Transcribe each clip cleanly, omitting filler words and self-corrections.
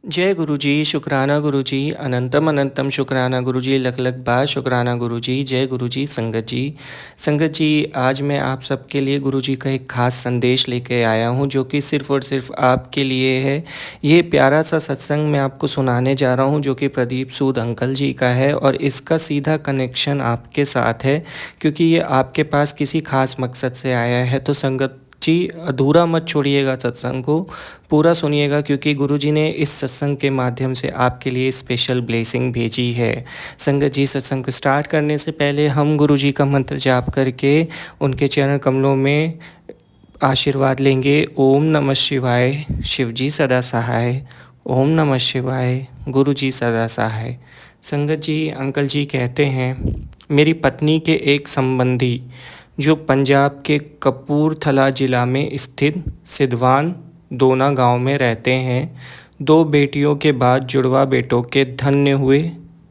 जय गुरुजी, शुकराना गुरुजी, अनंतम अनंतम शुकराना गुरुजी, लख लख बार शुकराना गुरुजी, जय गुरुजी। संगत जी, संगत जी, आज मैं आप सबके लिए गुरुजी का एक ख़ास संदेश लेके आया हूँ जो कि सिर्फ़ और सिर्फ आपके लिए है। ये प्यारा सा सत्संग मैं आपको सुनाने जा रहा हूँ जो कि प्रदीप सूद अंकल जी का है और इसका सीधा कनेक्शन आपके साथ है क्योंकि ये आपके पास किसी ख़ास मकसद से आया है। तो संगत जी, अधूरा मत छोड़िएगा सत्संग को, पूरा सुनिएगा क्योंकि गुरुजी ने इस सत्संग के माध्यम से आपके लिए स्पेशल ब्लेसिंग भेजी है। संगत जी, सत्संग को स्टार्ट करने से पहले हम गुरुजी का मंत्र जाप करके उनके चरण कमलों में आशीर्वाद लेंगे। ओम नमः शिवाय, शिवजी सदा सहाय। ओम नमः शिवाय, गुरुजी सदा सहाय। संगत जी, अंकल जी कहते हैं, मेरी पत्नी के एक संबंधी जो पंजाब के कपूरथला ज़िला में स्थित सिद्धवान दोना गांव में रहते हैं, 2 बेटियों के बाद जुड़वा बेटों के धन्य हुए,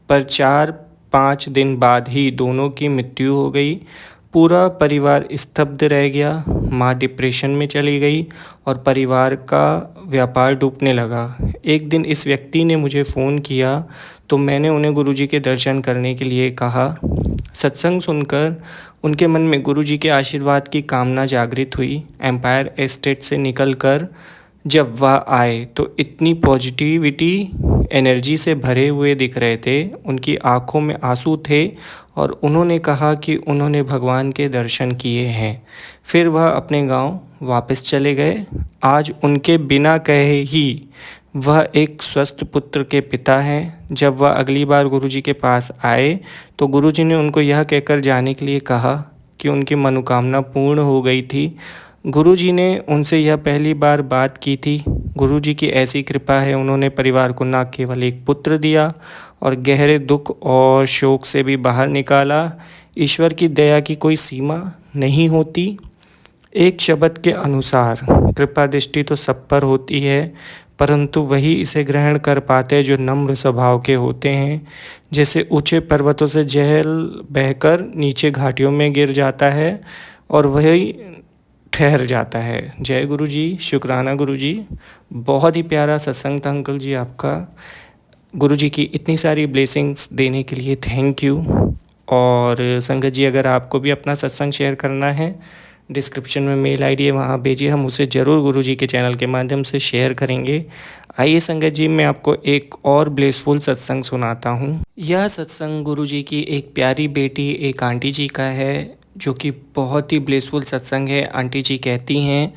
पर 4-5 दिन बाद ही दोनों की मृत्यु हो गई। पूरा परिवार स्तब्ध रह गया। माँ डिप्रेशन में चली गई और परिवार का व्यापार डूबने लगा। एक दिन इस व्यक्ति ने मुझे फ़ोन किया तो मैंने उन्हें गुरुजी के दर्शन करने के लिए कहा। सत्संग सुनकर उनके मन में गुरुजी के आशीर्वाद की कामना जागृत हुई। एम्पायर एस्टेट से निकलकर जब वह आए तो इतनी पॉजिटिविटी एनर्जी से भरे हुए दिख रहे थे, उनकी आंखों में आंसू थे और उन्होंने कहा कि उन्होंने भगवान के दर्शन किए हैं। फिर वह अपने गांव वापस चले गए। आज उनके बिना कहे ही वह एक स्वस्थ पुत्र के पिता हैं। जब वह अगली बार गुरुजी के पास आए तो गुरुजी ने उनको यह कहकर जाने के लिए कहा कि उनकी मनोकामना पूर्ण हो गई थी। गुरुजी ने उनसे यह पहली बार बात की थी। गुरुजी की ऐसी कृपा है, उन्होंने परिवार को न केवल एक पुत्र दिया और गहरे दुख और शोक से भी बाहर निकाला। ईश्वर की दया की कोई सीमा नहीं होती। एक शब्द के अनुसार कृपा दृष्टि तो सब पर होती है, परंतु वही इसे ग्रहण कर पाते जो नम्र स्वभाव के होते हैं। जैसे ऊंचे पर्वतों से जल बहकर नीचे घाटियों में गिर जाता है और वही ठहर जाता है। जय गुरु जी, शुक्राना गुरु जी। बहुत ही प्यारा सत्संग था अंकल जी आपका। गुरु जी की इतनी सारी ब्लेसिंग्स देने के लिए थैंक यू। और संगत जी, अगर आपको भी अपना सत्संग शेयर करना है, डिस्क्रिप्शन में मेल आईडी है, वहाँ भेजिए, हम उसे ज़रूर गुरु जी के चैनल के माध्यम से शेयर करेंगे। आइए संगत जी, मैं आपको एक और ब्लेसफुल सत्संग सुनाता हूँ। यह सत्संग गुरु जी की एक प्यारी बेटी, एक आंटी जी का है जो कि बहुत ही ब्लेसफुल सत्संग है। आंटी जी कहती हैं,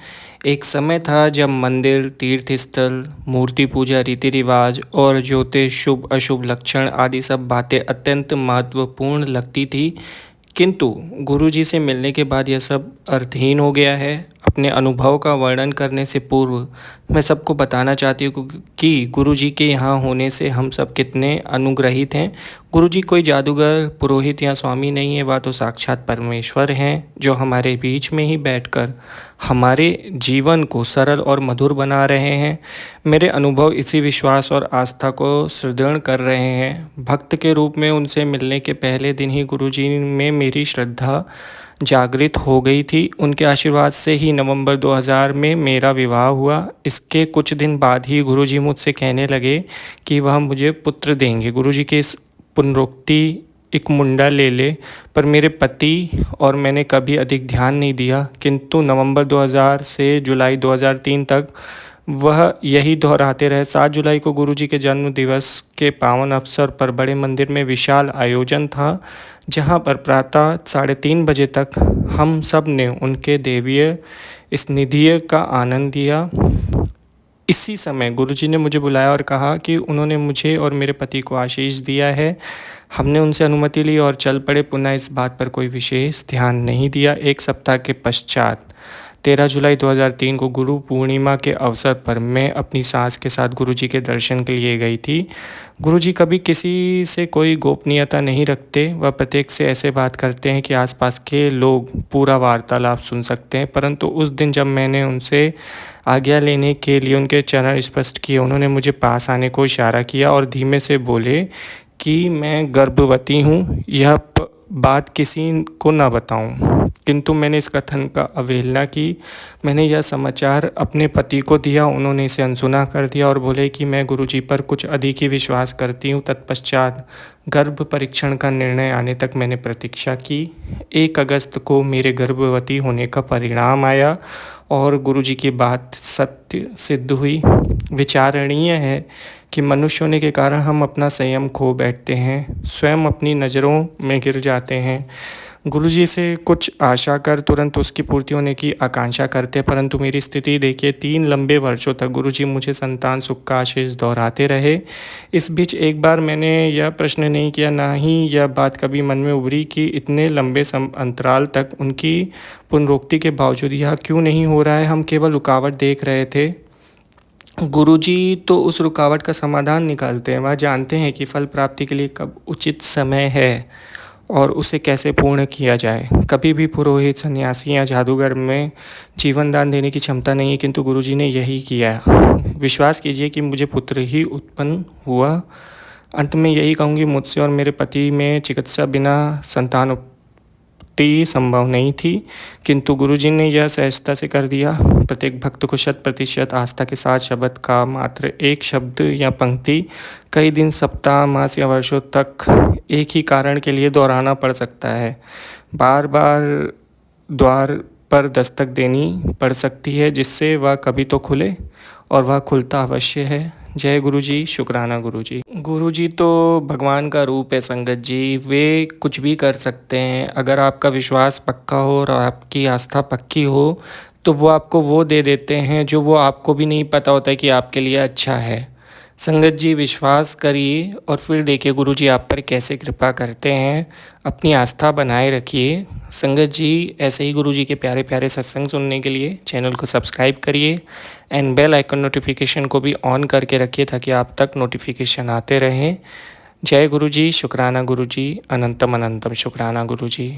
एक समय था जब मंदिर, तीर्थ स्थल, मूर्ति पूजा, रीति रिवाज और ज्योतिष, शुभ अशुभ लक्षण आदि सब बातें अत्यंत महत्वपूर्ण लगती थी, किंतु गुरुजी से मिलने के बाद यह सब अर्थहीन हो गया है। अपने अनुभव का वर्णन करने से पूर्व मैं सबको बताना चाहती हूँ कि गुरुजी के यहाँ होने से हम सब कितने अनुग्रहित हैं। गुरुजी कोई जादूगर, पुरोहित या स्वामी नहीं है, वह तो साक्षात परमेश्वर हैं जो हमारे बीच में ही बैठकर हमारे जीवन को सरल और मधुर बना रहे हैं। मेरे अनुभव इसी विश्वास और आस्था को सुदृढ़ कर रहे हैं। भक्त के रूप में उनसे मिलने के पहले दिन ही गुरुजी में मेरी श्रद्धा जागृत हो गई थी। उनके आशीर्वाद से ही नवंबर 2000 में मेरा विवाह हुआ। इसके कुछ दिन बाद ही गुरुजी मुझसे कहने लगे कि वह मुझे पुत्र देंगे। गुरुजी के इस पुनरोक्ति एक मुंडा ले ले, पर मेरे पति और मैंने कभी अधिक ध्यान नहीं दिया, किंतु नवंबर 2000 से जुलाई 2003 तक वह यही दोहराते रहे। 7 जुलाई को गुरुजी के जन्म दिवस के पावन अवसर पर बड़े मंदिर में विशाल आयोजन था, जहां पर प्रातः 3:30 बजे तक हम सब ने उनके देवीय सानिध्य का आनंद लिया। इसी समय गुरुजी ने मुझे बुलाया और कहा कि उन्होंने मुझे और मेरे पति को आशीष दिया है। हमने उनसे अनुमति ली और चल पड़े। पुनः इस बात पर कोई विशेष ध्यान नहीं दिया। एक सप्ताह के पश्चात 13 जुलाई 2003 को गुरु पूर्णिमा के अवसर पर मैं अपनी सास के साथ गुरुजी के दर्शन के लिए गई थी। गुरुजी कभी किसी से कोई गोपनीयता नहीं रखते। वह प्रत्येक से ऐसे बात करते हैं कि आसपास के लोग पूरा वार्तालाप सुन सकते हैं, परंतु उस दिन जब मैंने उनसे आज्ञा लेने के लिए उनके चरण स्पष्ट किए, उन्होंने मुझे पास आने को इशारा किया और धीमे से बोले कि मैं गर्भवती हूँ। यह बात किसी को ना बताऊं, किंतु मैंने इस कथन का अवहेलना की। मैंने यह समाचार अपने पति को दिया, उन्होंने इसे अनसुना कर दिया और बोले कि मैं गुरुजी पर कुछ अधिक ही विश्वास करती हूँ। तत्पश्चात गर्भ परीक्षण का निर्णय आने तक मैंने प्रतीक्षा की। 1 अगस्त को मेरे गर्भवती होने का परिणाम आया और गुरुजी की बात सत्य सिद्ध हुई। विचारणीय है कि मनुष्य होने के कारण हम अपना संयम खो बैठते हैं, स्वयं अपनी नज़रों में गिर जाते हैं। गुरुजी से कुछ आशा कर तुरंत उसकी पूर्ति होने की आकांक्षा करते, परंतु मेरी स्थिति देखिए, 3 लंबे वर्षों तक गुरुजी मुझे संतान सुख का आशीष दोहराते रहे। इस बीच एक बार मैंने यह प्रश्न नहीं किया, ना ही यह बात कभी मन में उभरी कि इतने लंबे अंतराल तक उनकी पुनरोक्ति के बावजूद यह क्यों नहीं हो रहा है। हम केवल रुकावट देख रहे थे। गुरुजी तो उस रुकावट का समाधान निकालते हैं। वह जानते हैं कि फल प्राप्ति के लिए कब उचित समय है और उसे कैसे पूर्ण किया जाए। कभी भी पुरोहित, सन्यासी या जादूगर में जीवन दान देने की क्षमता नहीं है, किंतु गुरुजी ने यही किया। विश्वास कीजिए कि मुझे पुत्र ही उत्पन्न हुआ। अंत में यही कहूँगी, मुझसे और मेरे पति में चिकित्सा बिना संतान संभव नहीं थी, किंतु गुरुजी ने यह सहजता से कर दिया। प्रत्येक भक्त को 100% आस्था के साथ शब्द का मात्र एक शब्द या पंक्ति कई दिन, सप्ताह, मास या वर्षों तक एक ही कारण के लिए दोहराना पड़ सकता है। बार बार द्वार पर दस्तक देनी पड़ सकती है, जिससे वह कभी तो खुले, और वह खुलता अवश्य है। जय गुरुजी, शुक्राना गुरुजी। गुरुजी तो भगवान का रूप है संगत जी, वे कुछ भी कर सकते हैं। अगर आपका विश्वास पक्का हो और आपकी आस्था पक्की हो तो वो आपको वो दे देते हैं जो वो आपको भी नहीं पता होता है कि आपके लिए अच्छा है। संगत जी, विश्वास करिए और फिर देखिए गुरुजी आप पर कैसे कृपा करते हैं। अपनी आस्था बनाए रखिए। संगत जी, ऐसे ही गुरुजी के प्यारे प्यारे सत्संग सुनने के लिए चैनल को सब्सक्राइब करिए एंड बेल आइकन नोटिफिकेशन को भी ऑन करके रखिए ताकि आप तक नोटिफिकेशन आते रहें। जय गुरुजी, शुक्राना गुरुजी, अनंतम अनंतम शुक्राना गुरुजी।